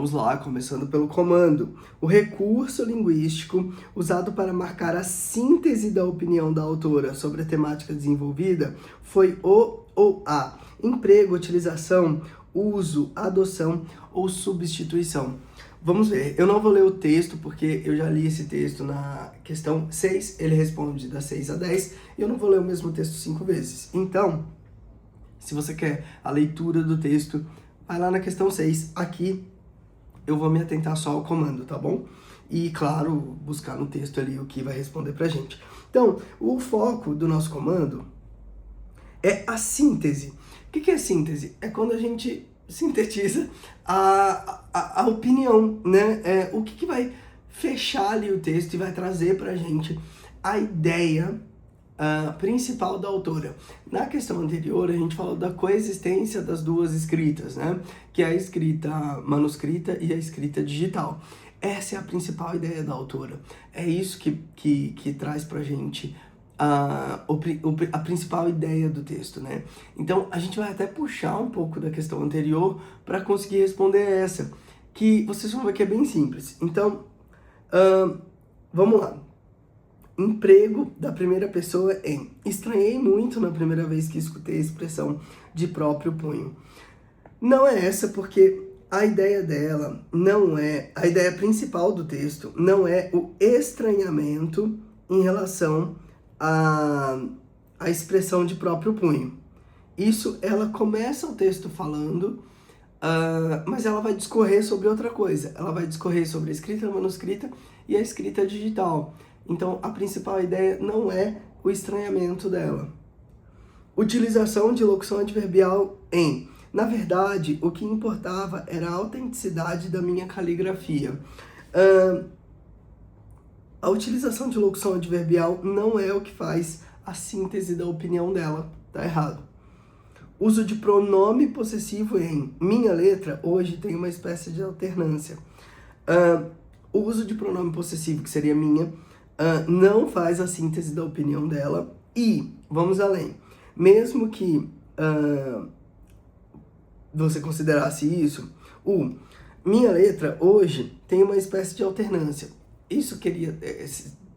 Vamos lá, começando pelo comando. O recurso linguístico usado para marcar a síntese da opinião da autora sobre a temática desenvolvida foi o ou a emprego, utilização, uso, adoção ou substituição. Vamos ver, eu não vou ler o texto porque eu já li esse texto na questão 6, ele responde das 6 a 10, e eu não vou ler o mesmo texto 5 vezes. Então, se você quer a leitura do texto, vai lá na questão 6, aqui eu vou me atentar só ao comando, tá bom? E, claro, buscar no texto ali o que vai responder pra gente. Então, o foco do nosso comando é a síntese. O que é síntese? É quando a gente sintetiza a opinião, né? O que vai fechar ali o texto e vai trazer pra gente a ideia principal da autora. Na questão anterior, a gente falou da coexistência das duas escritas, né? Que é a escrita manuscrita e a escrita digital. Essa é a principal ideia da autora. É isso que traz pra gente a principal ideia do texto, né? Então, a gente vai até puxar um pouco da questão anterior para conseguir responder essa, que vocês vão ver que é bem simples. Então, vamos lá. Emprego da primeira pessoa em. Estranhei muito na primeira vez que escutei a expressão de próprio punho. Não é essa, porque a ideia dela não é... A ideia principal do texto não é o estranhamento em relação à expressão de próprio punho. Isso, ela começa o texto falando, mas ela vai discorrer sobre outra coisa. Ela vai discorrer sobre a escrita manuscrita e a escrita digital. Então, a principal ideia não é o estranhamento dela. Utilização de locução adverbial em. Na verdade, o que importava era a autenticidade da minha caligrafia. A utilização de locução adverbial não é o que faz a síntese da opinião dela. Tá errado. Uso de pronome possessivo em. Minha letra hoje tem uma espécie de alternância. O uso de pronome possessivo, que seria minha, não faz a síntese da opinião dela. E, vamos além, mesmo que você considerasse isso, minha letra hoje tem uma espécie de alternância. Isso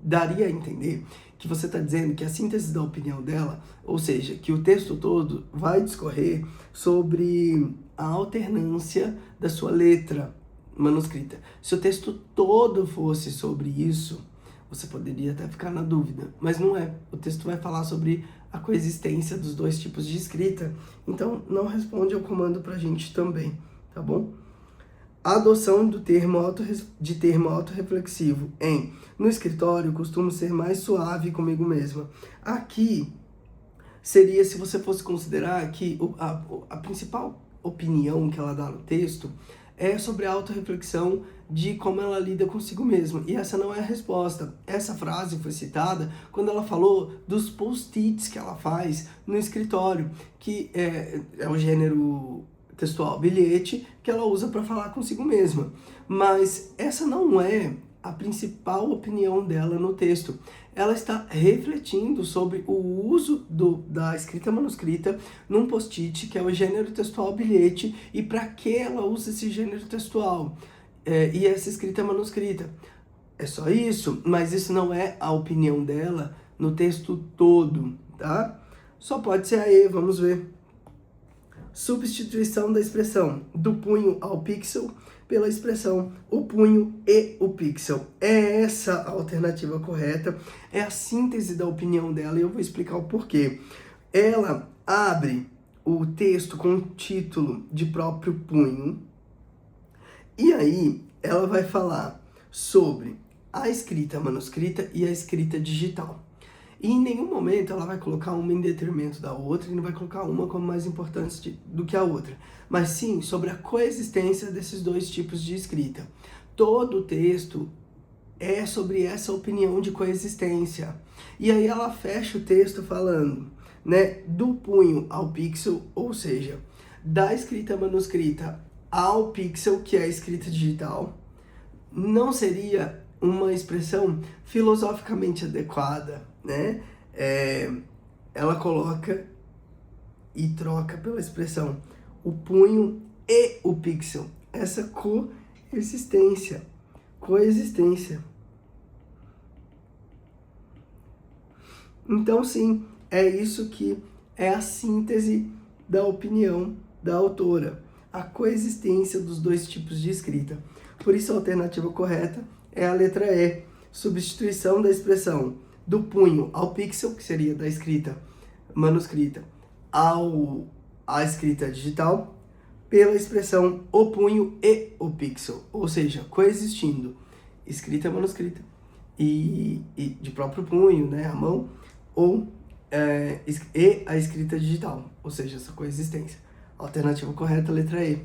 daria a entender que você está dizendo que a síntese da opinião dela, ou seja, que o texto todo vai discorrer sobre a alternância da sua letra manuscrita. Se o texto todo fosse sobre isso, você poderia até ficar na dúvida, mas não é. O texto vai falar sobre a coexistência dos dois tipos de escrita, então não responde ao comando pra gente também, tá bom? A adoção do termo autorreflexivo em. No escritório, costumo ser mais suave comigo mesma. Aqui seria se você fosse considerar que a principal opinião que ela dá no texto é sobre a autorreflexão de como ela lida consigo mesma. E essa não é a resposta. Essa frase foi citada quando ela falou dos post-its que ela faz no escritório, que é o gênero textual bilhete que ela usa para falar consigo mesma. Mas essa não é a principal opinião dela no texto. Ela está refletindo sobre o uso da escrita manuscrita num post-it, que é o gênero textual bilhete, e para que ela usa esse gênero textual e essa escrita manuscrita. É só isso, mas isso não é a opinião dela no texto todo, tá? Só pode ser a E, vamos ver. Substituição da expressão do punho ao pixel pela expressão o punho e o pixel. É essa a alternativa correta, é a síntese da opinião dela e eu vou explicar o porquê. Ela abre o texto com o título de próprio punho e aí ela vai falar sobre a escrita manuscrita e a escrita digital. E em nenhum momento ela vai colocar uma em detrimento da outra e não vai colocar uma como mais importante do que a outra, mas sim sobre a coexistência desses dois tipos de escrita. Todo o texto é sobre essa opinião de coexistência. E aí ela fecha o texto falando, né, do punho ao pixel, ou seja, da escrita manuscrita ao pixel, que é a escrita digital, não seria uma expressão filosoficamente adequada, né? Ela coloca e troca pela expressão o punho e o pixel. Essa coexistência. Coexistência. Então, sim, é isso que é a síntese da opinião da autora, a coexistência dos dois tipos de escrita. Por isso, a alternativa correta é a letra E, substituição da expressão do punho ao pixel, que seria da escrita manuscrita, à escrita digital, pela expressão o punho e o pixel, ou seja, coexistindo escrita manuscrita e de próprio punho, né, a mão, ou e a escrita digital, ou seja, essa coexistência. Alternativa correta, letra E.